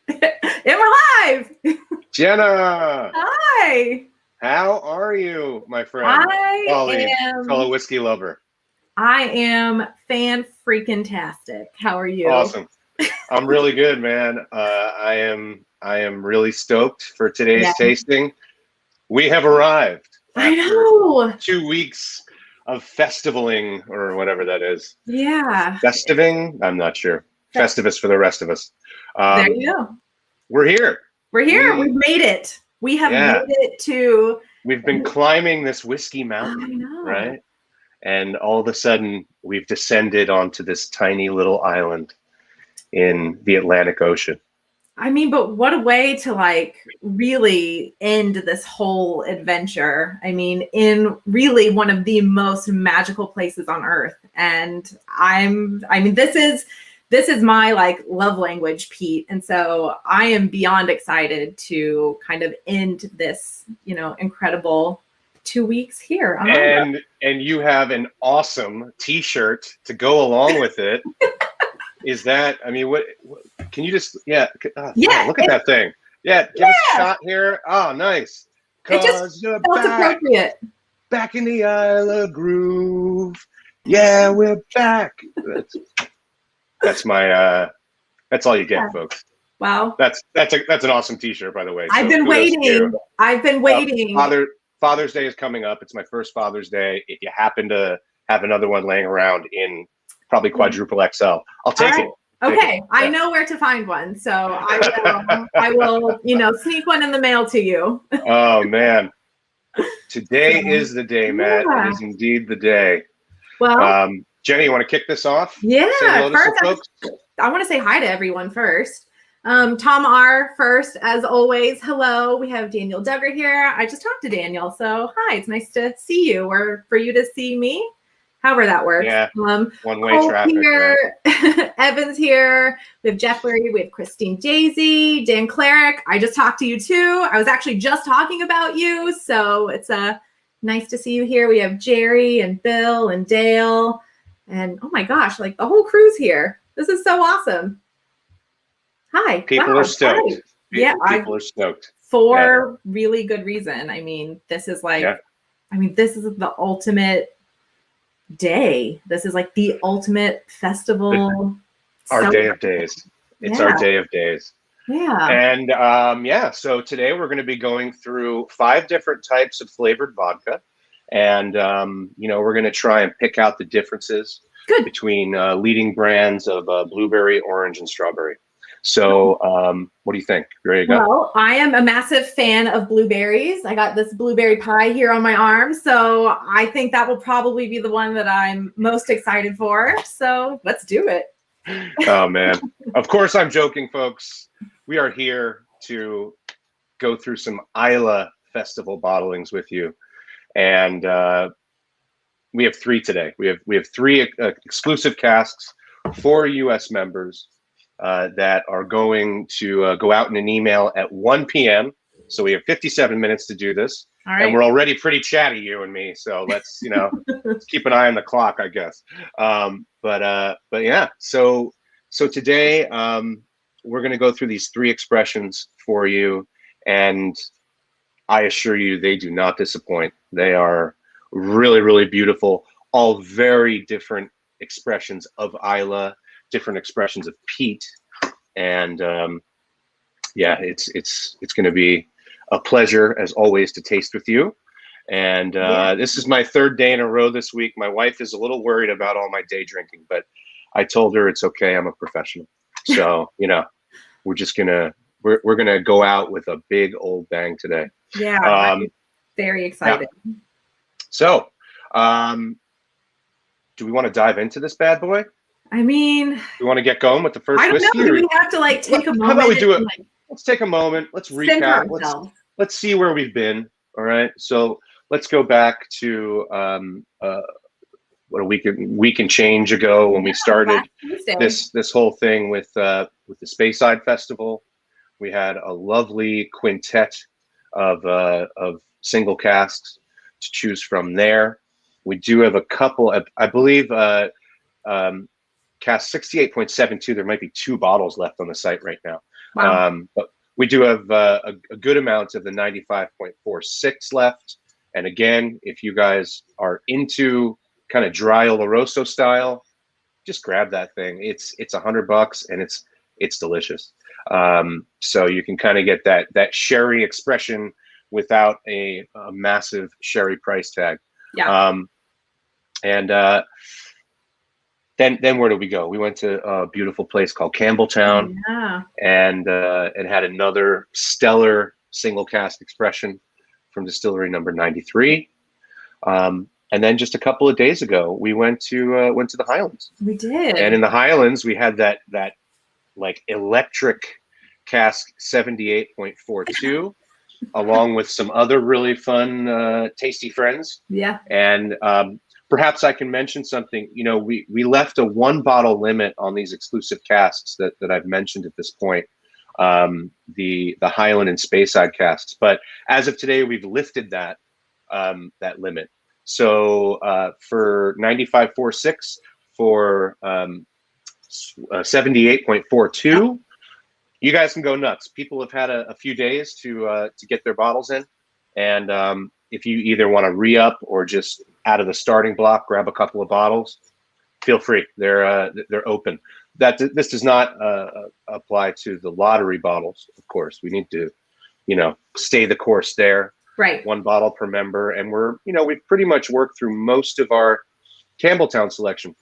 And we're live. Jenna! Hi! How are you, my friend? Fellow whiskey lover. I am fan-freaking-tastic. How are you? Awesome. I'm really good, man. I am really stoked for today's tasting. We have arrived. I know. 2 weeks of festivaling, or whatever that is. Yeah. Festiving? I'm not sure. Festivus for the rest of us. There you go. We're here. We're here. We've made it. We have made it to... We've been climbing this whiskey mountain, I know. right? And all of a sudden, we've descended onto this tiny little island in the Atlantic Ocean. I mean, but what a way to like really end this whole adventure. I mean, in really one of the most magical places on earth. And this is my like love language, Pete. And so I am beyond excited to kind of end this, incredible 2 weeks here. And you have an awesome t-shirt to go along with it. Is that, what can you just, look at that thing. Yeah, give us a shot here. Oh, nice. Because you're appropriate. Back in the Isle of Groove. Yeah, we're back. That's my, that's all you get, folks. Wow. That's an awesome t-shirt, by the way. I've been waiting. Father's Day is coming up. It's my first Father's Day. If you happen to have another one laying around in probably quadruple XL, I'll take it. Okay, I know where to find one, so I will, sneak one in the mail to you. Oh man, today is the day, Matt. Yeah. It is indeed the day. Well, Jenny, you want to kick this off? Yeah. First, I want to say hi to everyone first. Tom R. first, as always. Hello. We have Daniel Duggar here. I just talked to Daniel, so hi. It's nice to see you, or for you to see me. However that works. Yeah. One-way traffic. Here. Right? Evan's here. We have Jeff Lurie. We have Christine Daisy, Dan Clarick. I just talked to you too. I was actually just talking about you, so it's nice to see you here. We have Jerry and Bill and Dale, and oh my gosh, like the whole crew's here. This is so awesome. Hi. People are stoked. People are stoked. For really good reason. This is like, this is the ultimate day. This is like the ultimate festival. Our day of days. It's our day of days. Yeah. And so today we're going to be going through 5 different types of flavored vodka. And, we're going to try and pick out the differences between leading brands of blueberry, orange, and strawberry. So what do you think? You ready to go? Well, I am a massive fan of blueberries. I got this blueberry pie here on my arm. So I think that will probably be the one that I'm most excited for. So let's do it. Oh, man. Of course, I'm joking, folks. We are here to go through some Islay Festival bottlings with you. And we have 3 today. We have 3 exclusive casks for U.S. members that are going to go out in an email at 1 p.m. So we have 57 minutes to do this. All right. And we're already pretty chatty, you and me. So let's, let's keep an eye on the clock, I guess. But yeah, so today we're going to go through these 3 expressions for you. And I assure you, they do not disappoint. They are really, really beautiful. All very different expressions of Islay, different expressions of peat, and it's going to be a pleasure as always to taste with you. And this is my 3rd day in a row this week. My wife is a little worried about all my day drinking, but I told her it's okay. I'm a professional, so we're just gonna go out with a big old bang today. Yeah, I'm very excited. Yeah. So, do we want to dive into this bad boy? We want to get going with the first whiskey? Do we have to take a moment? How about we do it? Let's take a moment. Let's recap. Let's see where we've been. All right. So let's go back to what a week and change ago when we started this whole thing with the Speyside Festival. We had a lovely quintet of single casks to choose from there. We do have a couple, I believe, cask 68.72. There might be 2 bottles left on the site right now. Wow. But we do have a good amount of the 95.46 left. And again, if you guys are into kind of dry Oloroso style, just grab that thing. It's $100 and it's delicious. So you can kind of get that sherry expression without a massive sherry price tag. Yeah. And then where did we go? We went to a beautiful place called Campbelltown. Yeah. And it had another stellar single cask expression from distillery number 93. And then just a couple of days ago, we went to the Highlands. We did. And in the Highlands, we had that like electric cask 78.42, along with some other really fun, tasty friends. Yeah. And perhaps I can mention something. You know, we left a 1 bottle limit on these exclusive casks that I've mentioned at this point, the Highland and Speyside casks. But as of today, we've lifted that limit. So for 95.46, for 78.42, you guys can go nuts. People have had a few days to get their bottles in, and if you either want to re-up or just out of the starting block grab a couple of bottles, feel free. They're open. This does not apply to the lottery bottles, of course. We need to, stay the course there. Right. 1 bottle per member, and we've pretty much worked through most of our Campbelltown selection.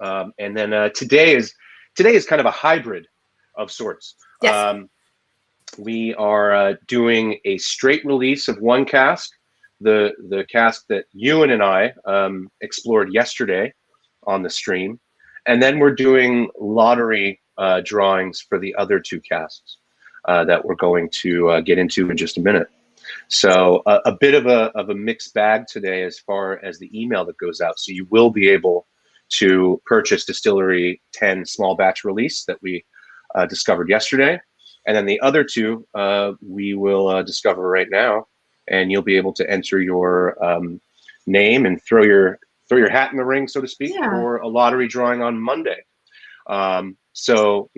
And then today is kind of a hybrid of sorts. Yes. We are doing a straight release of 1 cask, the cask that Ewan and I explored yesterday on the stream, and then we're doing lottery drawings for the other 2 casks that we're going to get into in just a minute. So a bit of a mixed bag today as far as the email that goes out. So you will be able to purchase Distillery 10 small batch release that we discovered yesterday. And then the other 2 we will discover right now. And you'll be able to enter your name and throw your hat in the ring, so to speak, for a lottery drawing on Monday. So,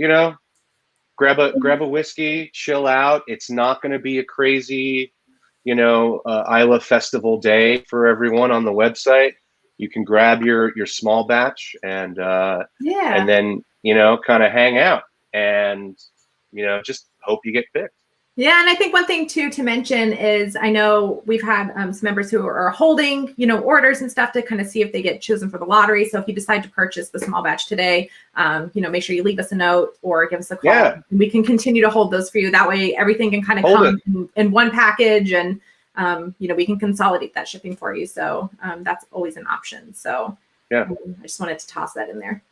grab a whiskey, chill out. It's not going to be a crazy, Islay festival day for everyone on the website. You can grab your small batch and then, kind of hang out and, just hope you get picked. Yeah, and I think one thing too to mention is I know we've had some members who are holding, orders and stuff to kind of see if they get chosen for the lottery. So if you decide to purchase the small batch today, make sure you leave us a note or give us a call. Yeah. We can continue to hold those for you. That way, everything can kind of come in one package, and we can consolidate that shipping for you. So that's always an option. So I just wanted to toss that in there.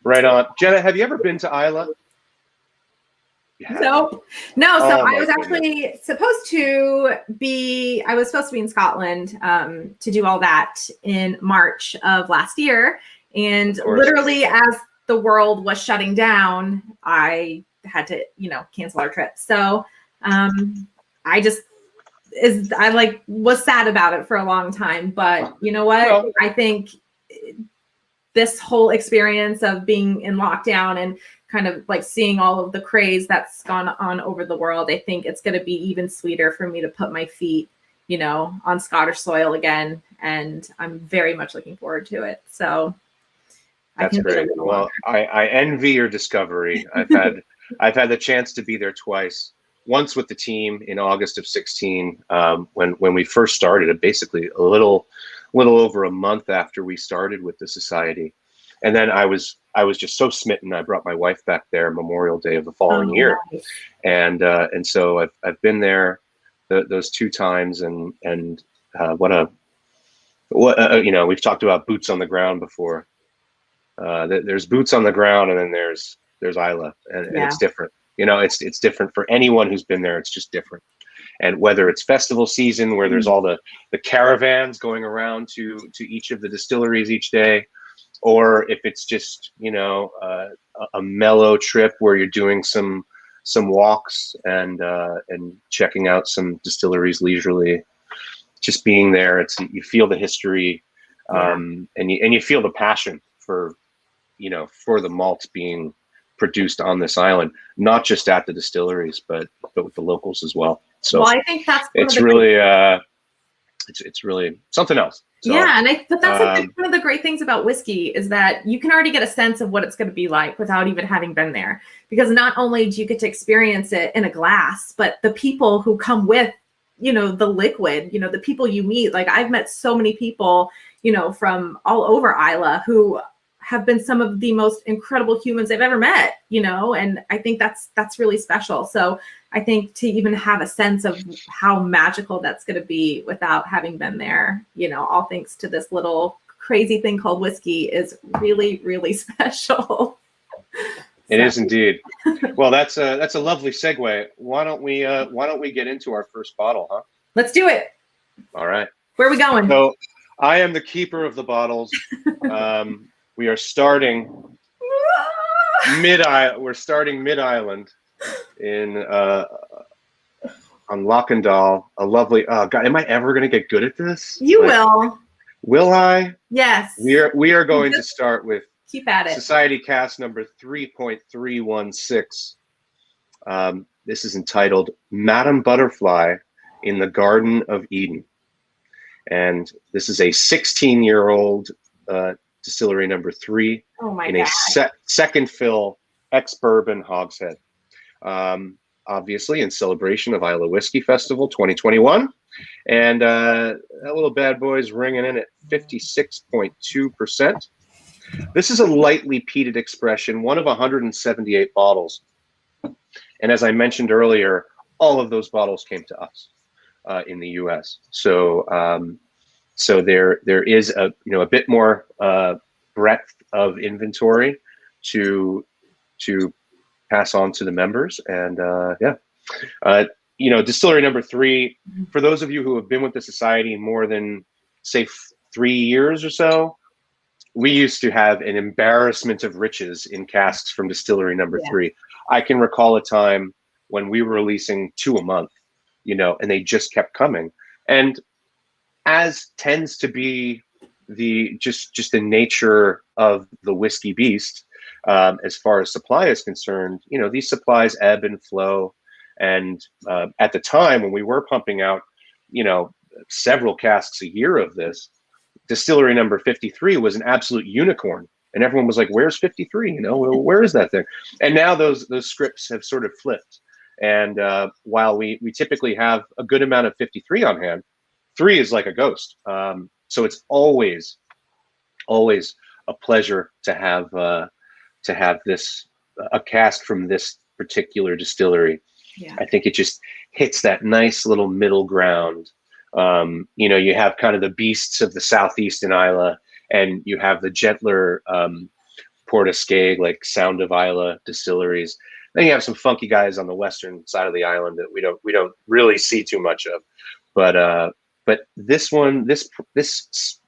Right on, Jenna. Have you ever been to Islay? No. So I was actually supposed to be in Scotland to do all that in March of last year. And literally as the world was shutting down, I had to, cancel our trip. So I was sad about it for a long time. But you know what? Well, I think this whole experience of being in lockdown and kind of like seeing all of the craze that's gone on over the world, I think it's going to be even sweeter for me to put my feet, on Scottish soil again. And I'm very much looking forward to it. So that's great. Well, I envy your discovery. I've had the chance to be there twice. Once with the team in August of 2016, when we first started, basically a little over a month after we started with the society. And then I was just so smitten. I brought my wife back there Memorial Day of the following year. Nice. And so I've been there those 2 times, and we've talked about boots on the ground before. There's boots on the ground, and then there's Islay, and it's different. It's different for anyone who's been there. It's just different. And whether it's festival season where there's all the caravans going around to each of the distilleries each day, or if it's just, a mellow trip where you're doing some walks and checking out some distilleries leisurely, just being there, you feel the history, and you feel the passion for the malt being produced on this island, not just at the distilleries, but with the locals as well. So well, I think that's it's really it's really something else. So, yeah, but that's one of the great things about whiskey is that you can already get a sense of what it's going to be like without even having been there, because not only do you get to experience it in a glass, but the people who come with, you know, the liquid, you know, the people you meet. Like I've met so many people, you know, from all over Islay who have been some of the most incredible humans I've ever met, you know, and I think that's really special. So I think to even have a sense of how magical that's going to be without having been there, you know, all thanks to this little crazy thing called whiskey is really, really special. It is indeed. Well, that's a lovely segue. Why don't we get into our first bottle, huh? Let's do it. All right. Where are we going? So I am the keeper of the bottles. We are starting We're starting mid-island in on Lockendal. A lovely. Oh God, am I ever going to get good at this? You will. Will I? Yes. We are going to start with. Keep at it. Society Cask number 3.316. This is entitled Madam Butterfly in the Garden of Eden. And this is a 16-year-old distillery number 3 in a second fill ex-bourbon hogshead. Obviously in celebration of Islay Whiskey Festival 2021. And that little bad boy's ringing in at 56.2%. This is a lightly peated expression, one of 178 bottles. And as I mentioned earlier, all of those bottles came to us in the US. So so there is a bit more breadth of inventory to pass on to the members. And distillery number 3, for those of you who have been with the society more than say 3 years or so, we used to have an embarrassment of riches in casks from distillery number 3. I can recall a time when we were releasing 2 a month, and they just kept coming. And as tends to be the just the nature of the whiskey beast, as far as supply is concerned, these supplies ebb and flow. And at the time when we were pumping out, several casks a year of this, distillery number 53 was an absolute unicorn, and everyone was like, "Where's 53? Where is that thing?" And now those scripts have sort of flipped. And while we typically have a good amount of 53 on hand, 3 is like a ghost. So it's always a pleasure to have this a cask from this particular distillery. Yeah. I think it just hits that nice little middle ground. You have kind of the beasts of the southeast in Islay, and you have the gentler Port of Skeg, like Sound of Islay distilleries. Then you have some funky guys on the western side of the island that we don't really see too much of. But this one, this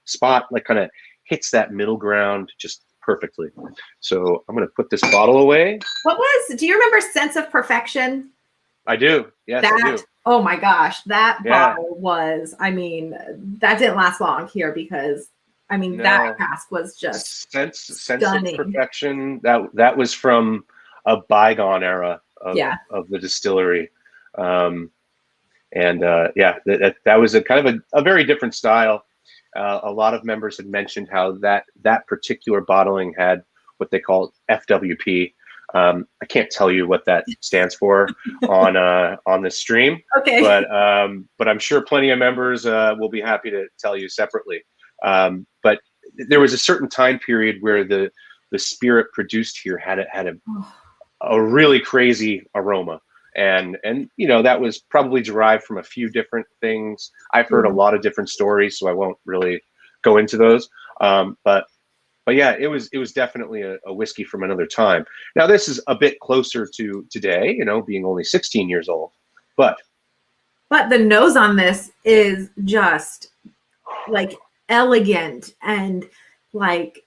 spot, like, kind of hits that middle ground just perfectly. So I'm gonna put this bottle away. Do you remember Sense of Perfection? I do. Yes, I do. Oh my gosh, that bottle was, that didn't last long here because, that cask was just Sense of Perfection. That was from a bygone era of the distillery. That was a kind of a very different style. A lot of members had mentioned how that particular bottling had what they call FWP. I can't tell you what that stands for on the stream. Okay. But I'm sure plenty of members will be happy to tell you separately. But there was a certain time period where the spirit produced here had a really crazy aroma, and that was probably derived from a few different things. I've heard a lot of different stories, so I won't really go into those. But yeah, it was definitely a whiskey from another time. Now this is a bit closer to today, being only 16 years old. But the nose on this is just like elegant, and like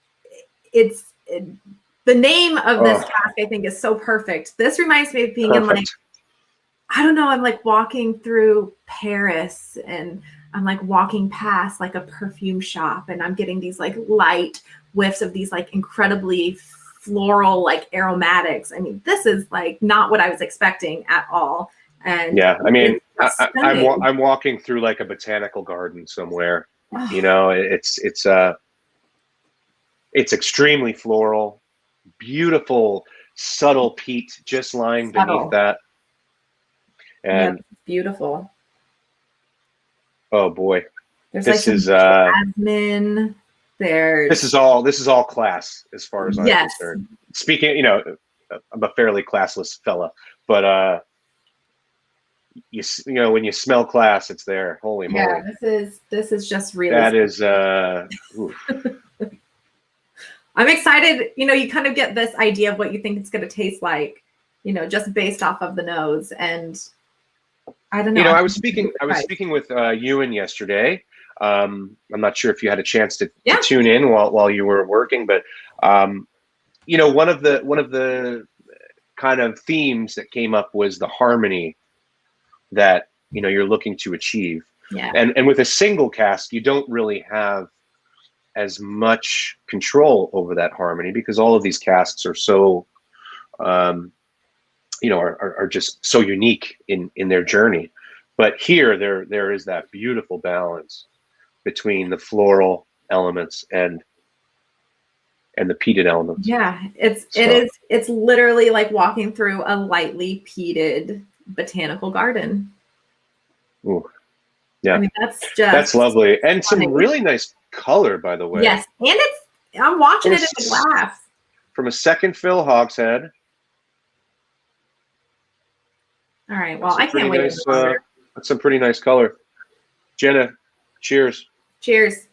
the name of this cask, I think, is so perfect. This reminds me of being in, like, I don't know, I'm like walking through Paris, and I'm like walking past like a perfume shop, and I'm getting these like light whiffs of these like incredibly floral, like aromatics. I mean, this is like not what I was expecting at all. And yeah, I mean, I'm walking through like a botanical garden somewhere. Oh. You know, it's extremely floral, beautiful, subtle peat just lying beneath that. And yep, beautiful. Oh boy, there's this like is jasmine. This is all class as far as I'm concerned. Speaking, you know, I'm a fairly classless fella, but you know, when you smell class, it's there. Holy moly! Yeah, this is just really. That is. I'm excited. You know, you kind of get this idea of what you think it's going to taste like, you know, just based off of the nose. And I don't know. You know, I was speaking with Ewan yesterday. I'm not sure if you had a chance to tune in while you were working, but you know, one of the kind of themes that came up was the harmony that, you know, you're looking to achieve. Yeah. And with a single cask, you don't really have as much control over that harmony because all of these casks are so, you know, are just so unique in their journey. But here, there is that beautiful balance between the floral elements and the peated elements. Yeah, it's literally like walking through a lightly peated botanical garden. Ooh, yeah. I mean, that's lovely. And some really nice color, by the way. Yes, and I'm watching it in the glass. From a second fill hogshead. All right, well, I can't wait. That's some pretty nice color. Jenna, cheers. Cheers.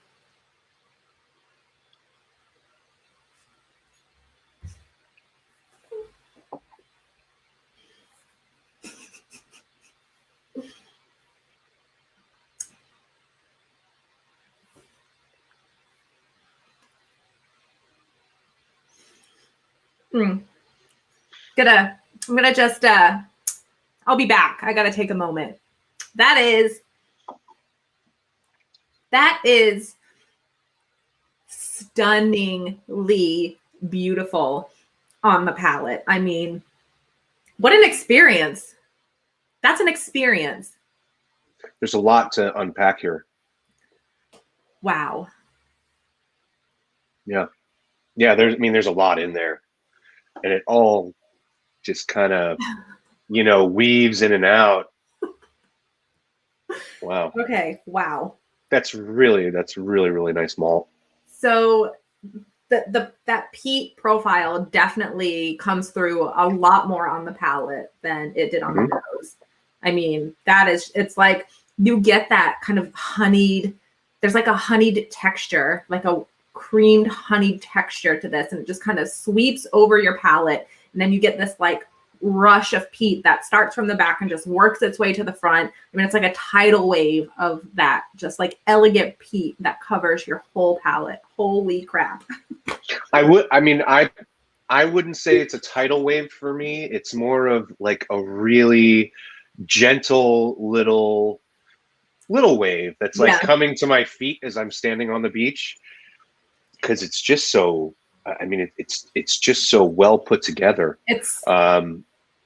I'm gonna just I'll be back. I gotta take a moment. That is stunningly beautiful on the palate. I mean, what an experience. That's an experience. There's a lot to unpack here. Wow. Yeah. Yeah, there's a lot in there. And it all just kind of, you know, weaves in and out. Wow. Okay. Wow. That's really nice malt. So that peat profile definitely comes through a lot more on the palate than it did on the nose. I mean, it's like you get that kind of honeyed, there's like a honeyed texture, like a creamed honeyed texture to this, and it just kind of sweeps over your palate, and then you get this like rush of peat that starts from the back and just works its way to the front. I mean, it's like a tidal wave of that just like elegant peat that covers your whole palate. Holy crap. I wouldn't say it's a tidal wave for me. It's more of like a really gentle little wave that's like coming to my feet as I'm standing on the beach, because it's just so, I mean, it's just so well put together. It's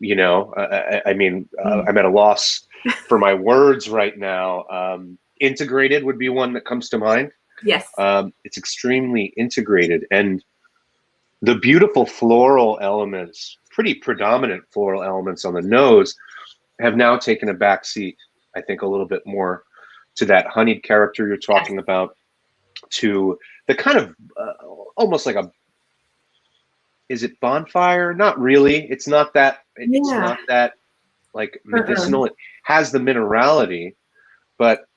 you know, I'm at a loss for my words right now. Integrated would be one that comes to mind. Yes. It's extremely integrated, and the beautiful floral elements, pretty predominant floral elements on the nose, have now taken a back seat, I think, a little bit more to that honeyed character you're talking about, to the kind of almost like is it bonfire? Not really. It's not that. It's not that like medicinal. It has the minerality, but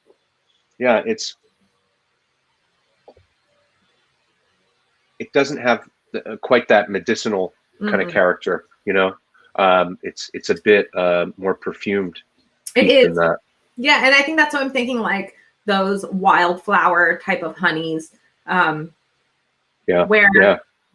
yeah, it doesn't have quite that medicinal kind of character. You know, it's a bit more perfumed. It is. Than that. Yeah, and I think that's what I'm thinking. Like those wildflower type of honeys. Where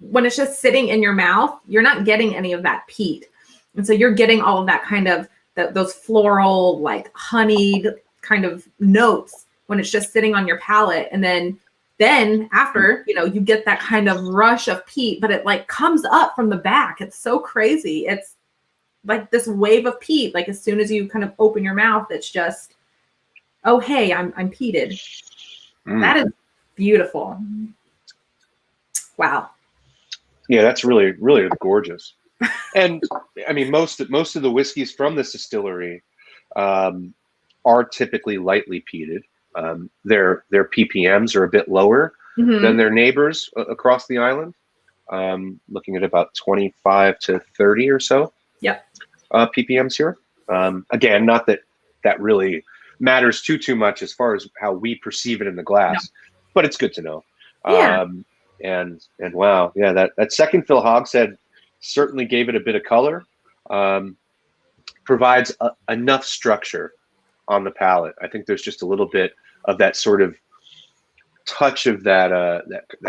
when it's just sitting in your mouth, you're not getting any of that peat. And so you're getting all of that kind of those floral, like honeyed kind of notes when it's just sitting on your palate. And then then after, you know, you get that kind of rush of peat, but it like comes up from the back. It's so crazy. It's like this wave of peat. Like as soon as you kind of open your mouth, it's just, oh, hey, I'm peated. That is beautiful. Wow. Yeah, that's really, really gorgeous. And I mean, most of the whiskeys from this distillery are typically lightly peated. Their ppms are a bit lower than their neighbors across the island. Looking at about 25 to 30 or so. Yep. ppms here. Again, not that really matters too much as far as how we perceive it in the glass, but it's good to know. Yeah. And wow, yeah, that second fill hogshead certainly gave it a bit of color. Provides enough structure on the palate. I think there's just a little bit of that sort of touch of that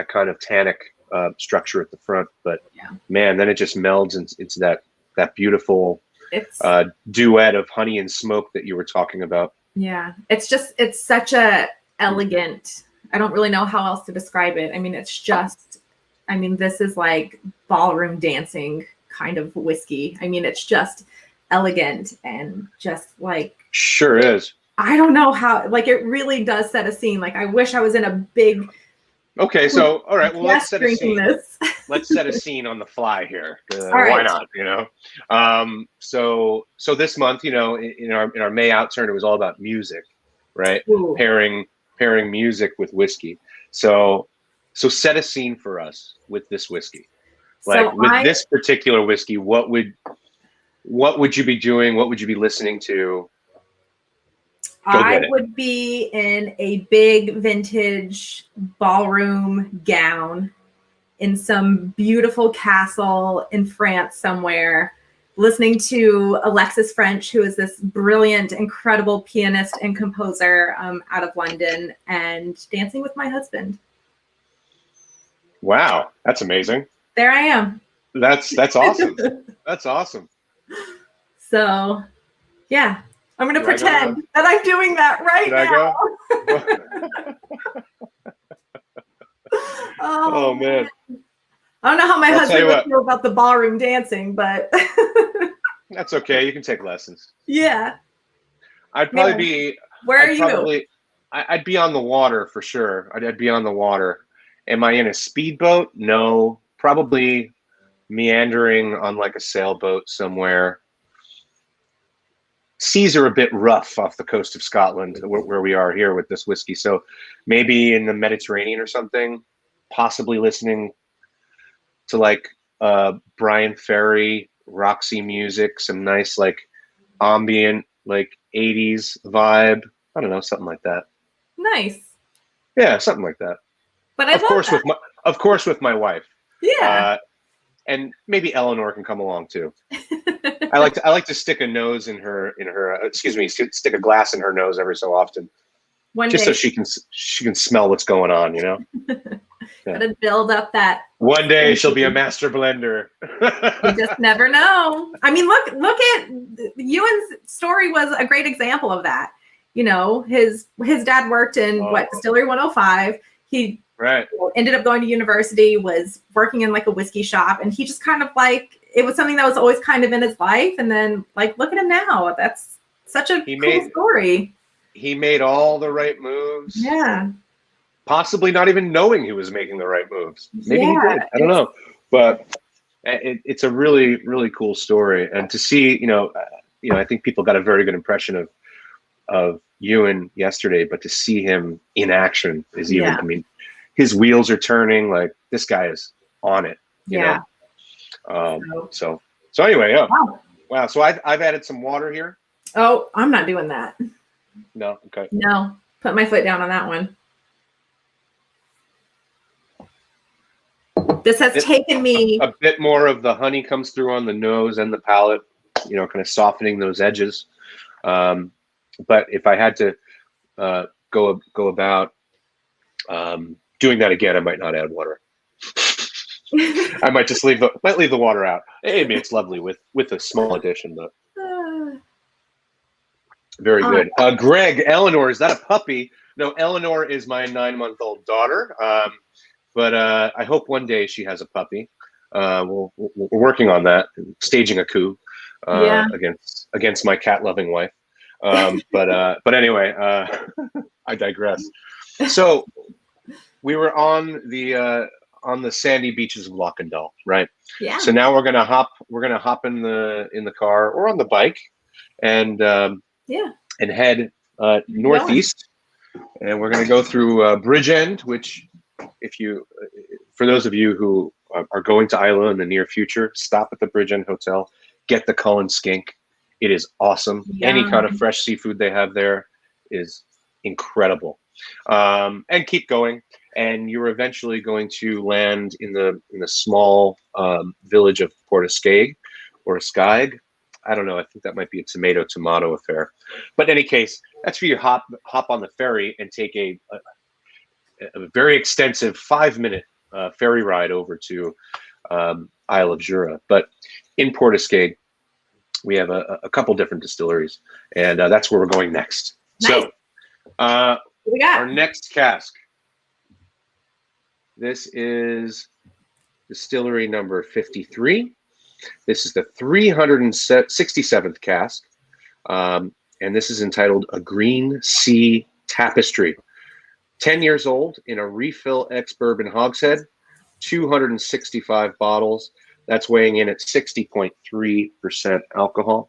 kind of tannic structure at the front, but man, then it just melds into that beautiful duet of honey and smoke that you were talking about. Yeah, it's such a elegant, I don't really know how else to describe it. I mean, this is like ballroom dancing kind of whiskey. I mean, it's just elegant and just like, sure is. I don't know how, like, it really does set a scene. Like, I wish I was in a big. Okay, so all right, well, let's set a scene. This. Let's set a scene on the fly here. Right. Why not? You know, so this month, you know, in our May outturn, it was all about music, right? Ooh. Pairing music with whiskey. So set a scene for us with this whiskey. Like this particular whiskey, what would you be doing? What would you be listening to? I would be in a big vintage ballroom gown in some beautiful castle in France somewhere, listening to Alexis French, who is this brilliant, incredible pianist and composer out of London, and dancing with my husband. Wow, that's amazing. There I am. That's awesome. That's awesome. So, yeah. I'm going to pretend that I'm doing that right now. Oh, man. I don't know how my husband would feel about the ballroom dancing, but that's okay. You can take lessons. Yeah. I'd probably be. Where are you? I'd be on the water for sure. I'd be on the water. Am I in a speedboat? No. Probably meandering on like a sailboat somewhere. Seas are a bit rough off the coast of Scotland, where we are here with this whiskey. So maybe in the Mediterranean or something, possibly listening to like Brian Ferry, Roxy music, some nice like ambient, like 80s vibe. I don't know, something like that. Nice. Yeah, something like that. But of course with my wife. Yeah. And maybe Eleanor can come along too. I like to stick a nose in her stick a glass in her nose every so often, so she can smell what's going on, you know. Yeah. Gotta build up that. One day she'll be a master blender. You just never know. I mean, look at Ewan's story was a great example of that. You know, his dad worked in Distillery 105. He ended up going to university, was working in like a whiskey shop, and he just kind of like, it was something that was always kind of in his life. And then like, look at him now. That's such a cool story. He made all the right moves. Yeah. Possibly not even knowing he was making the right moves. Maybe he did. I don't know. But it's a really, really cool story. And to see, you know, I think people got a very good impression of Ewan yesterday, but to see him in action is even, I mean, his wheels are turning, like this guy is on it, you know? So anyway, wow. So I've added some water here. Oh, I'm not doing that. No. Okay. No, put my foot down on that one. This has taken me a bit more of the honey comes through on the nose and the palate, you know, kind of softening those edges. But if I had to go about doing that again, I might not add water. I might just leave the water out. I mean, it's lovely with a small addition, but very good. Greg, Eleanor, is that a puppy No, Eleanor is my 9-month-old daughter. But I hope one day she has a puppy. We're working on that, staging a coup against my cat-loving wife. But anyway, I digress. So we were on the sandy beaches of Lockendall, right? Yeah. So now we're gonna hop in the car or on the bike, and head northeast, and we're gonna go through Bridgend, which, for those of you who are going to Islay in the near future, stop at the Bridgend Hotel, get the Cullen skink. It is awesome. Yum. Any kind of fresh seafood they have there is incredible. And keep going, and you're eventually going to land in the small village of Portiskeag or Skag. I don't know. I think that might be a tomato affair. But in any case, that's where you hop on the ferry and take a very extensive 5-minute ferry ride over to Isle of Jura. But in Portiskeag, we have a couple different distilleries, and that's where we're going next. Nice. So we got our next cask. This is distillery number 53. This is the 367th cask, and this is entitled A Green Sea Tapestry. 10 years old in a refill ex-bourbon hogshead, 265 bottles. That's weighing in at 60.3% alcohol.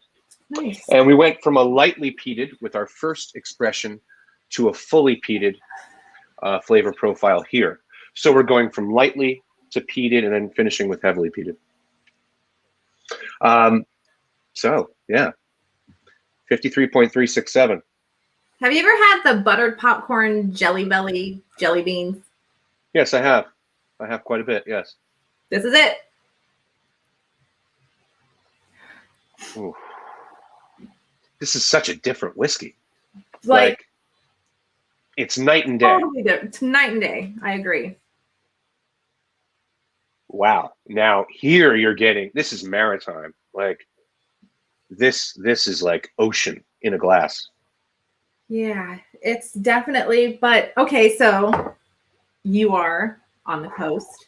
Nice. And we went from a lightly peated with our first expression to a fully peated flavor profile here. So we're going from lightly to peated and then finishing with heavily peated. So yeah, 53.367. Have you ever had the buttered popcorn Jelly Belly jelly beans? Yes, I have. I have quite a bit, yes. This is it. Ooh. This is such a different whiskey. Like it's night and day. Totally different. It's night and day. I agree. Wow. Now here you're getting, this is maritime. Like this is like ocean in a glass. Yeah, it's definitely, but okay, so you are on the coast.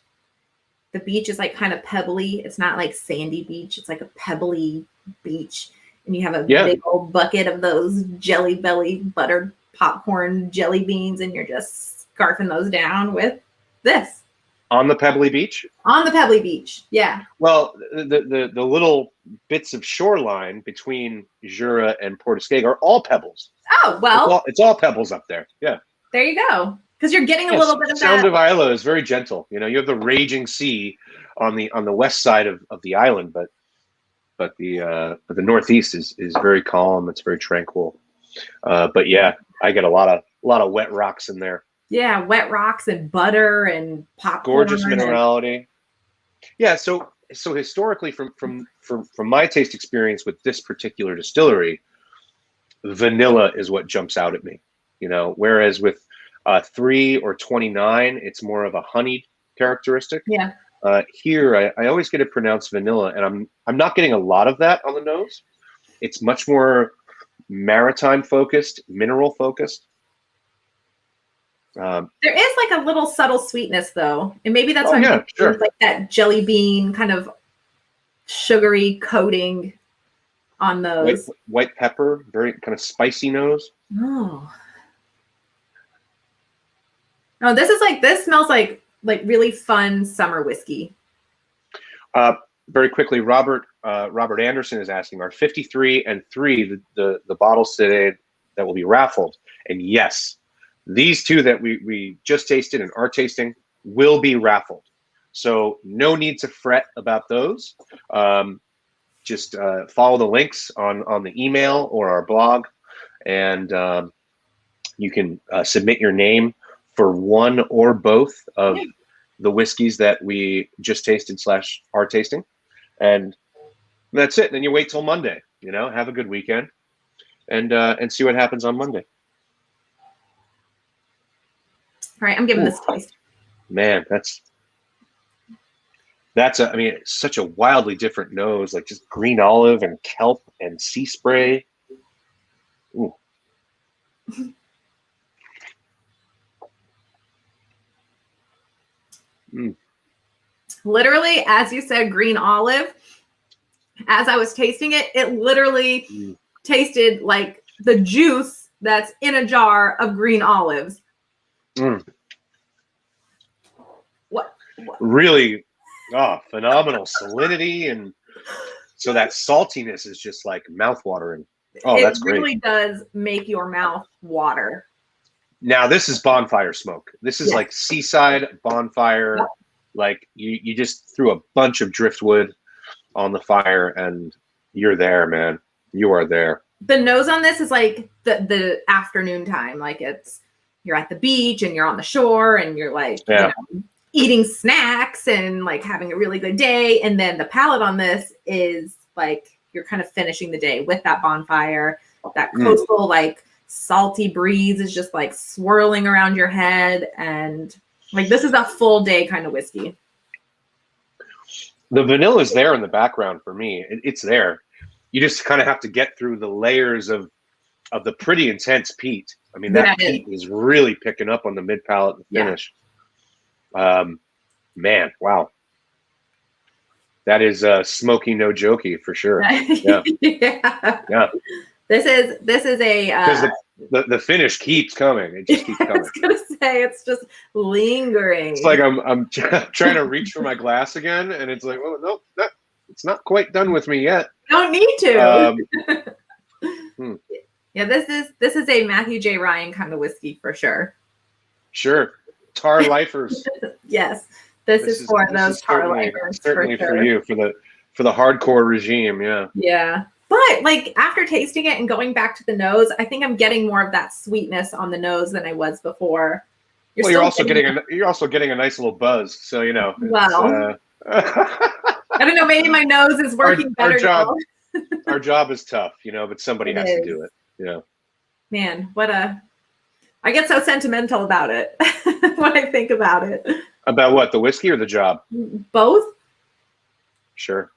The beach is like kind of pebbly. It's not like sandy beach. It's like a pebbly beach. And you have a big old bucket of those Jelly Belly buttered popcorn jelly beans, and you're just scarfing those down with this. On the pebbly beach? On the pebbly beach, yeah. Well, the little bits of shoreline between Jura and Portiskeag are all pebbles. Oh, well. It's all pebbles up there, yeah. There you go. Because you're getting a little bit of Sound that. of Islay is very gentle. You know, you have the raging sea on the west side of the island, but the northeast is very calm. It's very tranquil. But yeah, I get a lot of wet rocks in there. Yeah, wet rocks and butter and popcorn. Gorgeous minerality. Yeah, so historically, from my taste experience with this particular distillery, vanilla is what jumps out at me. You know, whereas with 3 or 29, it's more of a honeyed characteristic. Yeah. Here, I always get it pronounced vanilla, and I'm not getting a lot of that on the nose. It's much more maritime focused, mineral focused. There is like a little subtle sweetness though, and maybe that's why sure. Like that jelly bean kind of sugary coating on those. White pepper, very kind of spicy nose. Oh, this smells like really fun summer whiskey. Very quickly, Robert Anderson is asking, are 53 and 3 the bottles today that will be raffled? And yes, these 2 that we just tasted and are tasting will be raffled. So no need to fret about those. Just follow the links on the email or our blog, and you can submit your name for one or both of the whiskeys that we just tasted / are tasting. And that's it. Then you wait till Monday, you know, have a good weekend and see what happens on Monday. All right, I'm giving this a taste. Man, it's such a wildly different nose, like just green olive and kelp and sea spray. Ooh. Mm. Literally, as you said, green olive. As I was tasting it, it literally tasted like the juice that's in a jar of green olives. Mm. What? Really, phenomenal salinity, and so that saltiness is just like mouth-watering. Oh, that's great. It really does make your mouth water. Now, this is Bonfire Smoke. This is like seaside bonfire. Yep. Like you just threw a bunch of driftwood on the fire and you're there, man. You are there. The nose on this is like the afternoon time. Like you're at the beach and you're on the shore and you're like, you know, eating snacks and like having a really good day. And then the palate on this is like you're kind of finishing the day with that bonfire. That coastal like salty breeze is just like swirling around your head, and like this is a full day kind of whiskey. The vanilla is there in the background for me. It's there. You just kind of have to get through the layers of the pretty intense peat. I mean, that peat is really picking up on the mid palate and finish. Man, wow. That is smoky, no jokey for sure. Yeah. Yeah. This is a the finish keeps coming. It just keeps coming. I was gonna say it's just lingering. It's like I'm trying to reach for my glass again, and it's like, well, no, it's not quite done with me yet. Don't need to. Yeah, this is a Matthew J. Ryan kind of whiskey for sure. Sure, tar lifers. Yes, this is for those tar lifers. Certainly for you, for the hardcore regime. Yeah. Yeah. But like after tasting it and going back to the nose, I think I'm getting more of that sweetness on the nose than I was before. You're also getting a nice little buzz. So you know. Well, I don't know. Maybe my nose is working better. Our job is tough, you know, but somebody has to do it. Yeah. Man, I get so sentimental about it when I think about it. About what? The whiskey or the job? Both. Sure.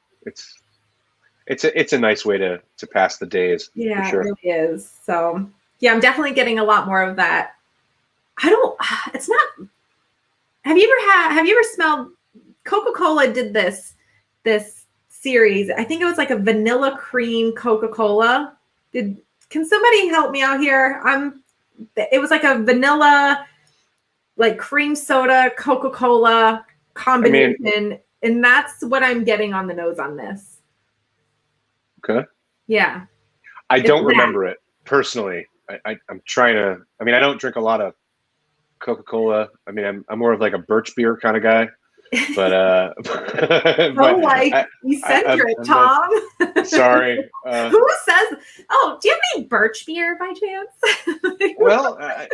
It's a nice way to pass the days. Yeah, for sure. It really is. So yeah, I'm definitely getting a lot more of that. It's not. Have you ever smelled? Coca-Cola did this series. I think it was like a vanilla cream Coca-Cola. Can somebody help me out here? It was like a vanilla, like cream soda Coca-Cola combination, and that's what I'm getting on the nose on this. Okay. Yeah. I don't remember it personally. I'm trying to. I mean, I don't drink a lot of Coca-Cola. I mean, I'm more of like a birch beer kind of guy. But eccentric, Tom. Sorry. Who says? Oh, do you have any birch beer by chance? Well, I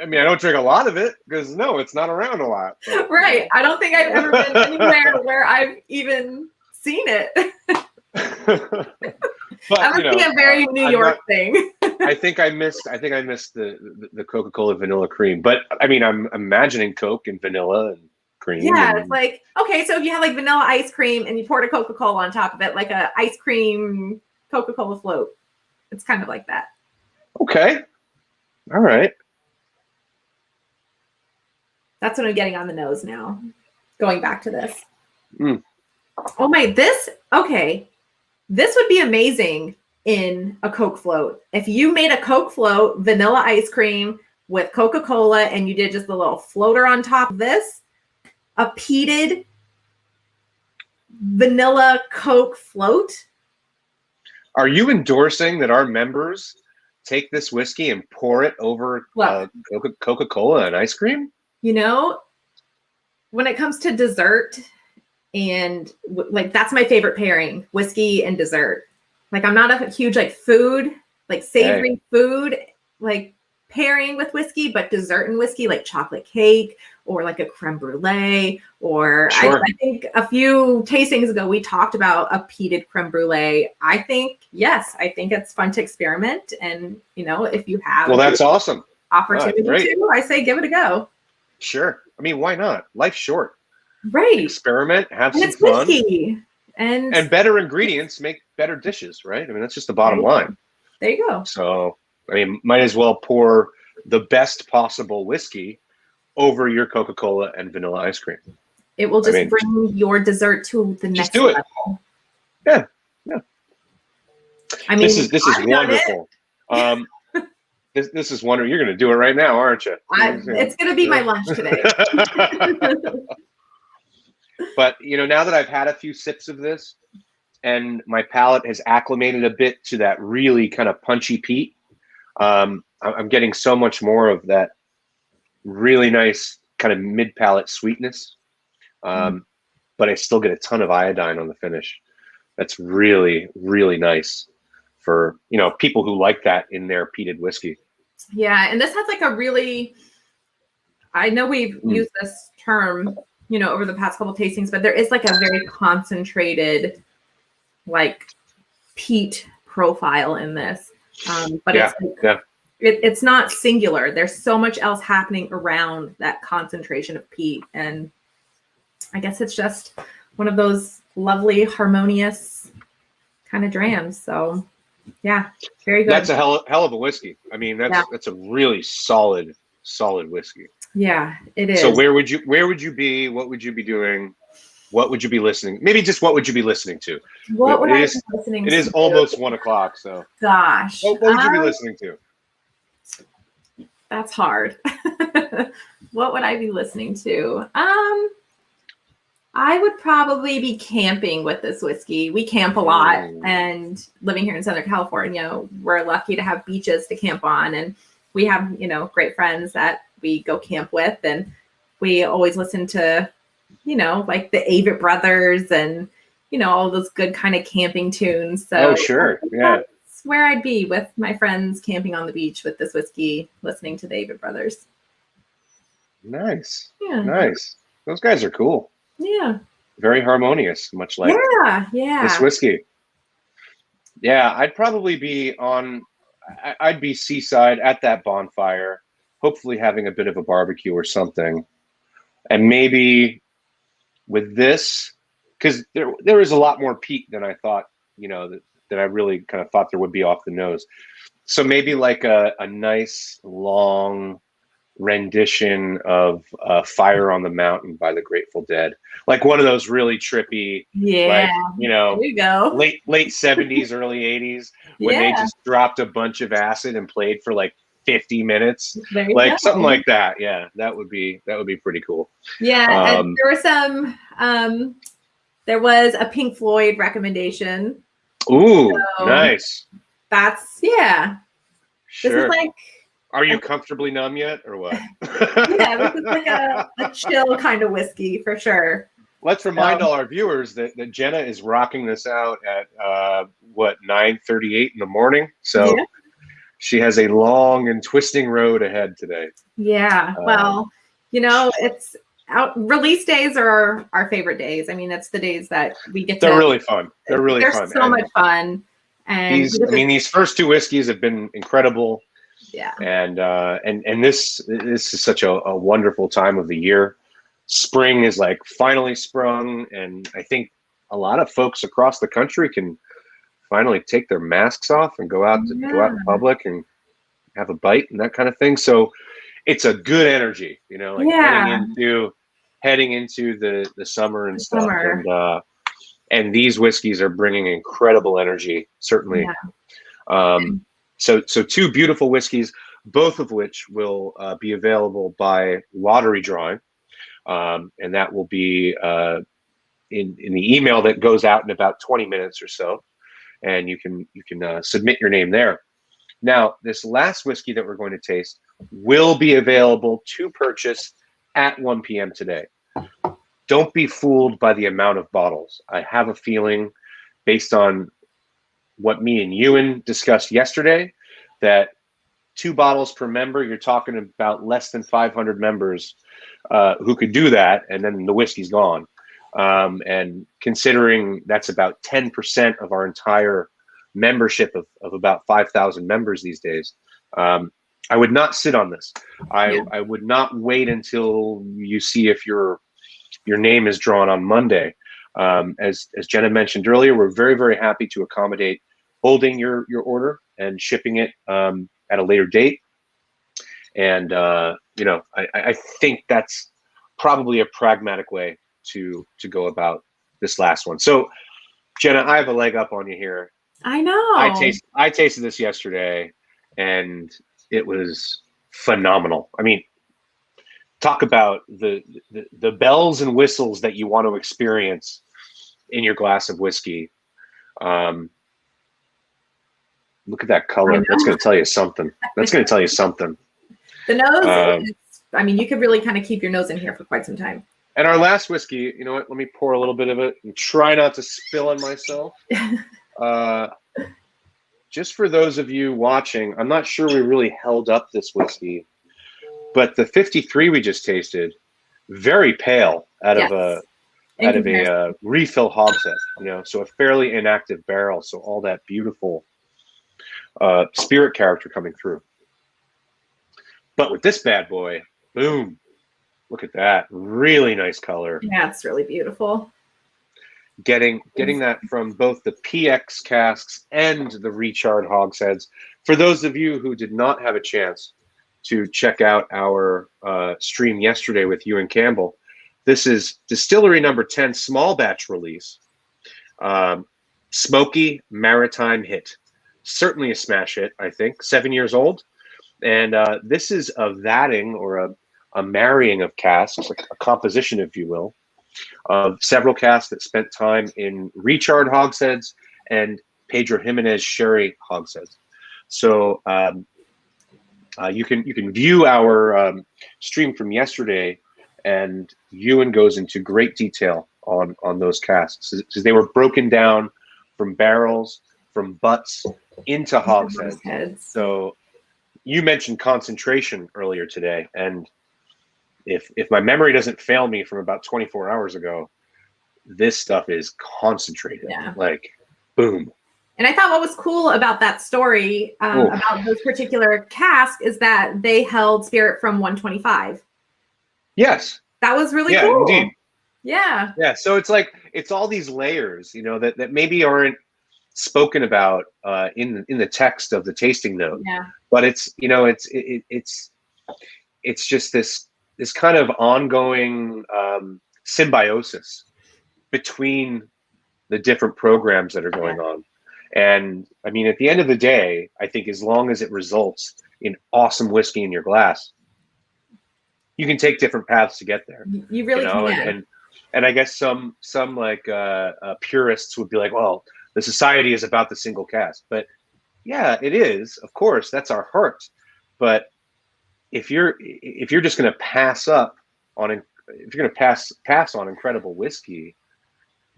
mean, I don't drink a lot of it because it's not around a lot. But, right. I don't think I've ever been anywhere where I've even seen it. But, that must be a very New York thing. I think I missed the Coca-Cola vanilla cream. But I mean, I'm imagining Coke and vanilla and cream. Yeah, it's like, okay, so if you had like vanilla ice cream and you poured a Coca-Cola on top of it, like a ice cream Coca-Cola float. It's kind of like that. Okay. All right. That's what I'm getting on the nose now. Going back to this. Mm. Oh my, okay. This would be amazing in a Coke float. If you made a Coke float, vanilla ice cream with Coca-Cola, and you did just a little floater on top of this, a peated vanilla Coke float. Are you endorsing that our members take this whiskey and pour it over Coca-Cola and ice cream? You know, when it comes to dessert, and like that's my favorite pairing, whiskey and dessert. Like I'm not a huge like food, like savory food, like pairing with whiskey, but dessert and whiskey, like chocolate cake or like a creme brulee, or sure. I think a few tastings ago we talked about a peated creme brulee. I think it's fun to experiment, and you know, if you have that's awesome opportunity to, I say give it a go. Sure. I mean, why not? Life's short. Right. Experiment, have some fun. Whiskey. And better ingredients make better dishes, right? I mean, that's just the bottom line. There you go. So, I mean, might as well pour the best possible whiskey over your Coca-Cola and vanilla ice cream. It will just bring your dessert to the next level. Yeah. I mean, this is wonderful. This is wonderful. You're going to do it right now, aren't you? It's going to be my lunch today. But now that I've had a few sips of this, and my palate has acclimated a bit to that really kind of punchy peat, I'm getting so much more of that really nice kind of mid-palate sweetness. But I still get a ton of iodine on the finish. That's really, really nice for, people who like that in their peated whiskey. Yeah. And this has like a really, I know we've used this term, over the past couple tastings, but there is like a very concentrated, like peat profile in this. But it's not singular. There's so much else happening around that concentration of peat. And I guess it's just one of those lovely, harmonious kind of drams. So yeah, very good. That's a hell of a whiskey. I mean, that's a really solid whiskey. Yeah, it is. So where would you be? What would you be doing? What would you be listening? Maybe just what would you be listening to? What would I be listening to? It is almost 1 o'clock. So gosh, what would you be listening to? That's hard. What would I be listening to? I would probably be camping with this whiskey. We camp a lot, and living here in Southern California, we're lucky to have beaches to camp on, and we have, great friends that we go camp with, and we always listen to, like the Avett Brothers and, all those good kind of camping tunes. So sure. Yeah. That's where I'd be with my friends camping on the beach with this whiskey, listening to the Avett Brothers. Nice. Yeah. Nice. Those guys are cool. Yeah. Very harmonious, much like this whiskey. Yeah, I'd probably be I'd be seaside at that bonfire, hopefully having a bit of a barbecue or something. And maybe with this, because there is a lot more peat than I thought, that I really kind of thought there would be off the nose. So maybe like a nice long rendition of Fire on the Mountain by the Grateful Dead, like one of those really trippy, there you go, late 70s, early 80s, when they just dropped a bunch of acid and played for like 50 minutes, like something like that. Yeah, that would be pretty cool. Yeah, and there were some there was a Pink Floyd recommendation. Ooh, so nice. That's sure. This is like, are you comfortably numb yet, or what? Yeah, this is like a chill kind of whiskey for sure. Let's remind all our viewers that Jenna is rocking this out at 9:38 in the morning. So she has a long and twisting road ahead today. Yeah, well, it's out. Release days are our favorite days. I mean, that's the days that we get. They're really fun. They're fun. So much fun. And these first two whiskeys have been incredible. Yeah. And this is such a wonderful time of the year. Spring is like finally sprung, and I think a lot of folks across the country can finally take their masks off and go out in public and have a bite and that kind of thing. So it's a good energy, heading into the summer and stuff. And these whiskeys are bringing incredible energy, certainly. Yeah. So two beautiful whiskeys, both of which will be available by lottery drawing. And that will be in the email that goes out in about 20 minutes or so. And you can submit your name there. Now, this last whiskey that we're going to taste will be available to purchase at 1 p.m. today. Don't be fooled by the amount of bottles. I have a feeling, based on what me and Ewan discussed yesterday, that 2 bottles per member, you're talking about less than 500 members who could do that, and then the whiskey's gone. And considering that's about 10% of our entire membership of about 5,000 members these days, I would not sit on this. I would not wait until you see if your name is drawn on Monday. As Jenna mentioned earlier, we're very, very happy to accommodate holding your order and shipping it at a later date. And I think that's probably a pragmatic way to go about this last one. So, Jenna, I have a leg up on you here. I know. I tasted this yesterday, and it was phenomenal. I mean, talk about the bells and whistles that you want to experience in your glass of whiskey. Look at that color. That's going to tell you something. The nose, I mean, you could really kind of keep your nose in here for quite some time. And our last whiskey, you know what? Let me pour a little bit of it and try not to spill on myself. Just for those of you watching, I'm not sure we really held up this whiskey, but the 53 we just tasted, very pale out of a refill hogshead, you know, so a fairly inactive barrel. So all that beautiful spirit character coming through. But with this bad boy, boom, look at that. Really nice color. Yeah, it's really beautiful. Getting that from both the PX casks and the recharred hogsheads. For those of you who did not have a chance to check out our stream yesterday with you and Campbell, this is distillery number 10 small batch release. Smoky maritime hit. Certainly a smash hit, I think. 7 years old. And this is a vatting or a marrying of casks, like a composition, if you will, of several casks that spent time in recharred hogsheads and Pedro Jimenez sherry hogsheads. So you can view our stream from yesterday, and Ewan goes into great detail on those casks because they were broken down from barrels, from butts into hogsheads. So you mentioned concentration earlier today, and if my memory doesn't fail me from about 24 hours ago, this stuff is concentrated. Yeah. Like, boom. And I thought what was cool about that story about those particular casks is that they held spirit from 125. Yes. That was really cool. Indeed. Yeah. Yeah. So it's like, it's all these layers, you know, that maybe aren't spoken about in the text of the tasting note. Yeah. But it's, you know, it's just this kind of ongoing symbiosis between the different programs that are going on. And I mean, at the end of the day, I think as long as it results in awesome whiskey in your glass, you can take different paths to get there. You really can. And I guess some like purists would be like, well, the society is about the single cask. But yeah, it is. Of course, that's our heart. But if you're just going to pass up on, if you're going to pass on incredible whiskey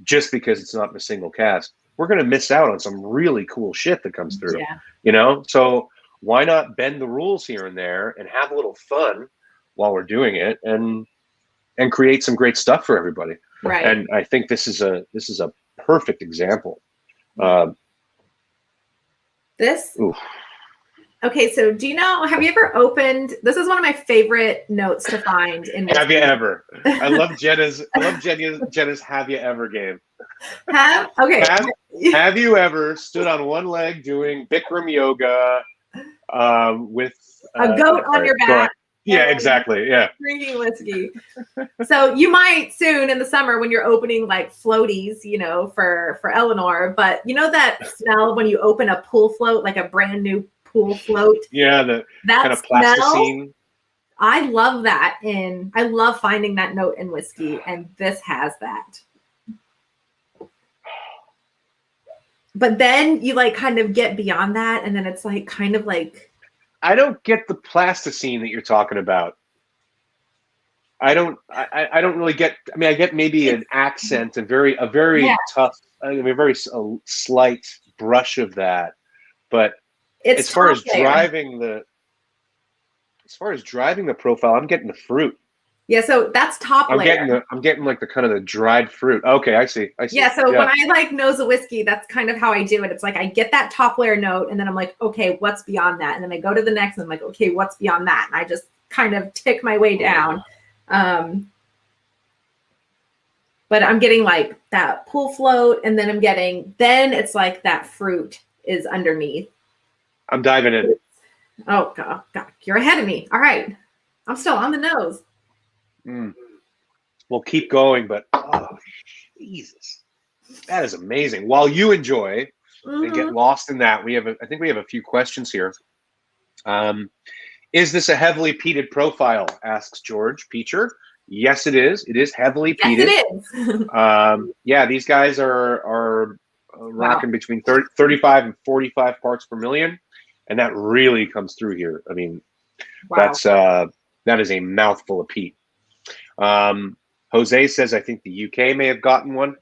just because it's not in a single cask, we're going to miss out on some really cool shit that comes through. Yeah. You know, so why not bend the rules here and there and have a little fun while we're doing it and create some great stuff for everybody. Right. And I think this is a perfect example. This. Oof. Okay, so do you know, have you ever opened, this is one of my favorite notes to find in whiskey. Have you ever? I love Jenna's have you ever game. Have you ever stood on one leg doing Bikram yoga with a goat on your back? Yeah, exactly. Yeah. Drinking whiskey. So you might soon in the summer when you're opening like floaties, you know, for Eleanor, but you know that smell when you open a pool float, like a brand new pool float? Yeah, that kind of plasticine. I love that I love finding that note in whiskey, and this has that. But then you like kind of get beyond that, and then it's like kind of like, I don't get the plasticine that you're talking about. I don't really get. I mean, I get maybe an accent, a very tough, a very slight brush of that. But as far as driving the profile, I'm getting the fruit. Yeah, so that's top layer. I'm getting like the kind of the dried fruit. Okay, I see. Yeah, so when I like nose a whiskey, that's kind of how I do it. It's like I get that top layer note, and then I'm like, okay, what's beyond that? And then I go to the next, and I'm like, okay, what's beyond that? And I just kind of tick my way down. But I'm getting like that pool float, and then then it's like that fruit is underneath. I'm diving in. Oh God, you're ahead of me. All right, I'm still on the nose. We'll keep going, but Oh, Jesus. That is amazing. While you enjoy and get lost in that, I think we have a few questions here. Is this a heavily peated profile? Asks George Peacher. Yes, it is. It is heavily peated. Yes, it is. Yeah, these guys are rocking between 35 and 45 parts per million, and that really comes through here. I mean, that is a mouthful of peat. Jose says, I think the UK may have gotten one.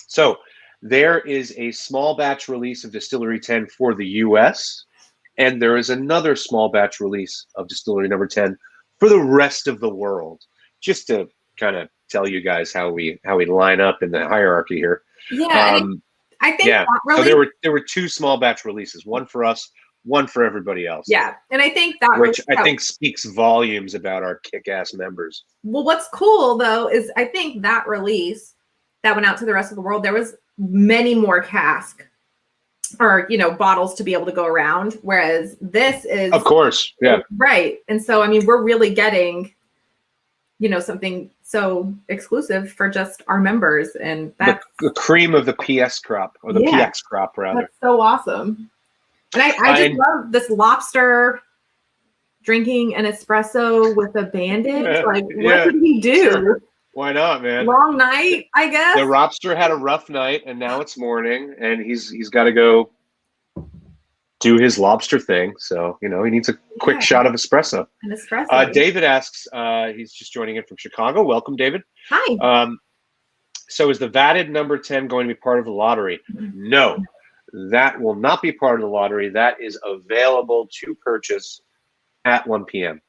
So there is a small batch release of Distillery 10 for the US, and there is another small batch release of Distillery number 10 for the rest of the world. Just to kind of tell you guys how we line up in the hierarchy here. Yeah, I think so there were two small batch releases, one for us, one for everybody else. Yeah, and I think that I think speaks volumes about our kick-ass members. Well, what's cool though is I think that release that went out to the rest of the world, there was many more cask or bottles to be able to go around, whereas this is of course, yeah, right. And so I mean, we're really getting something so exclusive for just our members, and that's the cream of the PS crop, or the PX crop rather. That's so awesome. And I just love this lobster drinking an espresso with a bandage. Like, what did he do? Sure. Why not, man? Long night, I guess. The lobster had a rough night, and now it's morning, and he's got to go do his lobster thing. So, he needs a quick shot of espresso. An espresso. David asks, he's just joining in from Chicago. Welcome, David. Hi. So is the vatted number 10 going to be part of the lottery? No. That will not be part of the lottery. That is available to purchase at 1 p.m.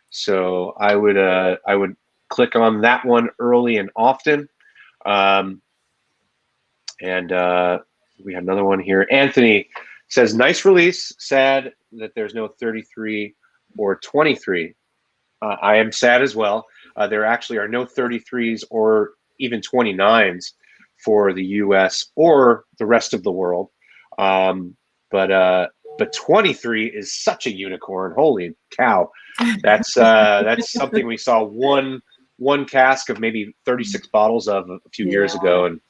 So I would click on that one early and often. And we have another one here. Anthony says, nice release. Sad that there's no 33 or 23. I am sad as well. There actually are no 33s or even 29s for the U.S. or the rest of the world. But 23 is such a unicorn. Holy cow. That's something we saw one cask of maybe 36 bottles of a few years ago. And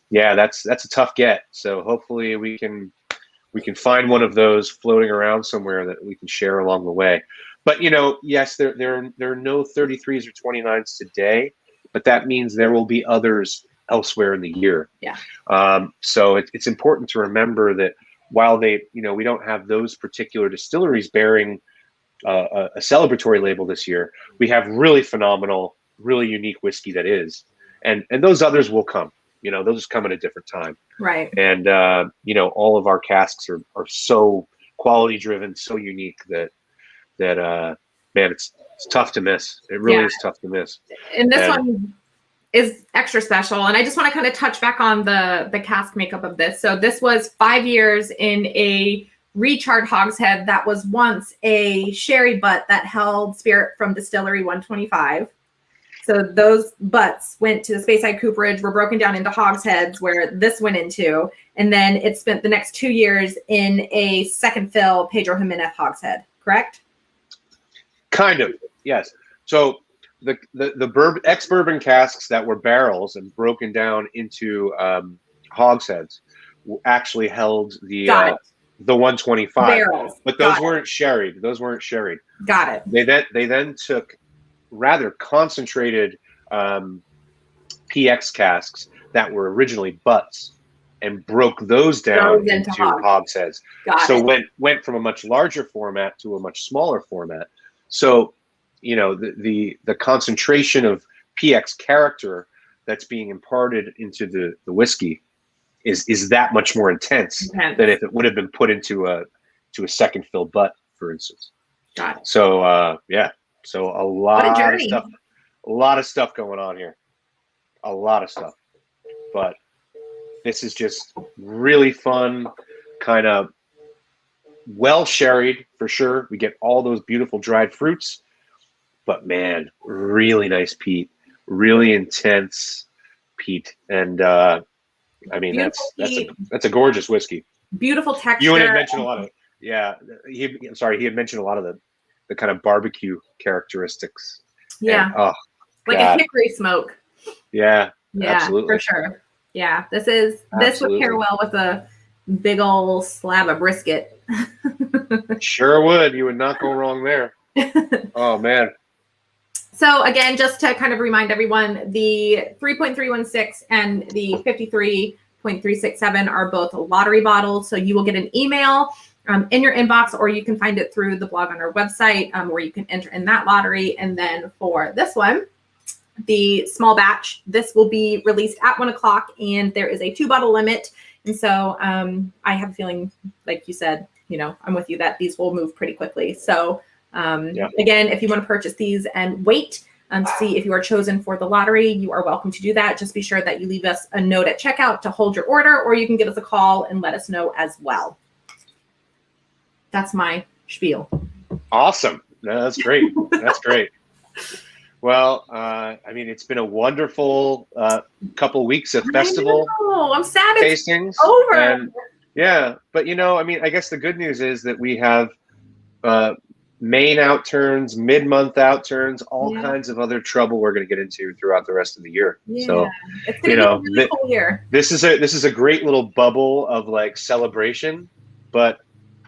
yeah, that's a tough get. So hopefully we can find one of those floating around somewhere that we can share along the way. But yes, there are no 33s or 29s today, but that means there will be others elsewhere in the year. Yeah. So it's important to remember that while we don't have those particular distilleries bearing a celebratory label this year, we have really phenomenal, really unique whiskey that is, and those others will come. They'll just come at a different time. Right. And all of our casks are so quality driven, so unique that man, it's tough to miss. It really is tough to miss. And this one is extra special. And I just want to kind of touch back on the cask makeup of this. So this was 5 years in a recharred hogshead that was once a sherry butt that held spirit from Distillery 125. So those butts went to the Speyside cooperage, were broken down into hogsheads where this went into, and then it spent the next 2 years in a second fill Pedro Jimenez hogshead, correct? Kind of, yes. So the ex-bourbon casks that were barrels and broken down into hogsheads actually held the 125 barrels, but those weren't sherried. Got it. They then took rather concentrated PX casks that were originally butts and broke those down into hogsheads. So went from a much larger format to a much smaller format. So the concentration of PX character that's being imparted into the whiskey is that much more intense than if it would have been put into a second fill butt, for instance. Got it. So so a lot of stuff going on here, a lot of stuff. But this is just really fun, kind of well sherried for sure. We get all those beautiful dried fruits, but man, really nice peat, really intense peat, and I mean that's a gorgeous whiskey. Beautiful texture. You had mentioned a lot of he had mentioned a lot of the kind of barbecue characteristics. Yeah, and, like a hickory smoke. Yeah, Yeah, absolutely. for sure. Yeah, this would pair well with a big old slab of brisket. Sure would. You would not go wrong there. Oh man. So again, just to kind of remind everyone, the 3.316 and the 53.367 are both lottery bottles. So you will get an email in your inbox, or you can find it through the blog on our website where you can enter in that lottery. And then for this one, the small batch, this will be released at 1 o'clock, and there is a 2-bottle limit. And so I have a feeling, like you said, I'm with you that these will move pretty quickly. So again, if you want to purchase these and wait to see if you are chosen for the lottery, you are welcome to do that. Just be sure that you leave us a note at checkout to hold your order, or you can give us a call and let us know as well. That's my spiel. Awesome. No, that's great. That's great. Well, I mean, it's been a wonderful couple weeks of festival. I'm sad it's tastings over. And, yeah, but I mean, I guess the good news is that we have main outturns, mid-month outturns, all kinds of other trouble we're going to get into throughout the rest of the year. Yeah. So, it's going to be a really cool year. This is a great little bubble of like celebration, but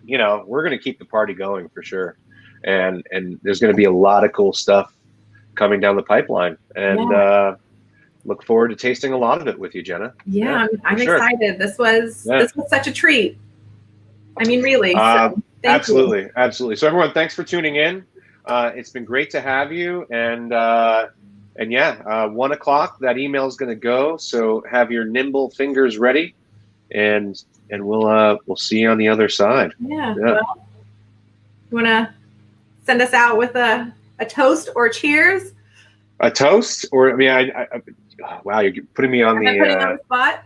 we're going to keep the party going for sure. And there's going to be a lot of cool stuff coming down the pipeline, and look forward to tasting a lot of it with you, Jenna. Yeah, I'm excited. This was such a treat. I mean, really. Absolutely. So everyone, thanks for tuning in. It's been great to have you, and 1 o'clock, that email is going to go. So have your nimble fingers ready, and we'll see you on the other side. Yeah. Well, you want to send us out with a toast or cheers? A toast, or I mean, wow, you're putting me on the spot.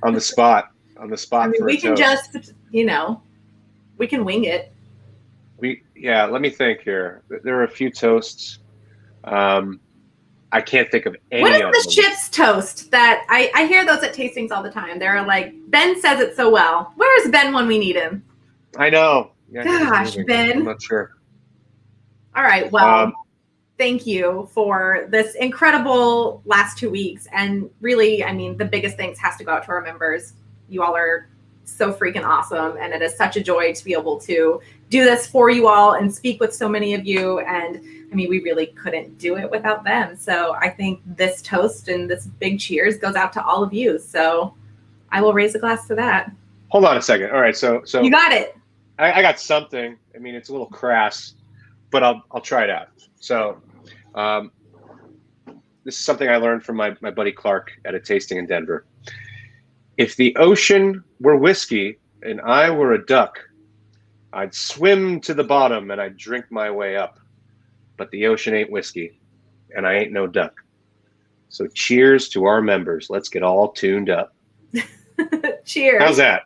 On the spot. I mean, we can just, we can wing it. Let me think here. There are a few toasts. I can't think of any. What is the chips toast that I hear those at tastings all the time? They're like, Ben says it so well. Where is Ben when we need him? I know. Yeah, gosh, Ben. I'm not sure. All right. Well, thank you for this incredible last 2 weeks. And really, I mean, the biggest thanks has to go out to our members. You all are so freaking awesome. And it is such a joy to be able to do this for you all and speak with so many of you. And I mean, we really couldn't do it without them. So I think this toast and this big cheers goes out to all of you. So I will raise a glass to that. Hold on a second. All right. So you got it. I got something. I mean, it's a little crass, but I'll try it out. So this is something I learned from my buddy Clark at a tasting in Denver. If the ocean were whiskey and I were a duck, I'd swim to the bottom and I'd drink my way up. But the ocean ain't whiskey, and I ain't no duck. So cheers to our members. Let's get all tuned up. Cheers. How's that?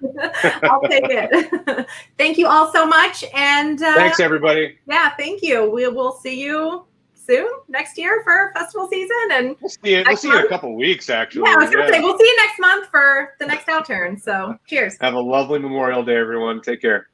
I'll take it. Thank you all so much. And thanks, everybody. Yeah, thank you. We will see you soon next year for festival season. And we'll see you in a couple weeks, actually. Yeah, I was going to say, we'll see you next month for the next outturn. So cheers. Have a lovely Memorial Day, everyone. Take care.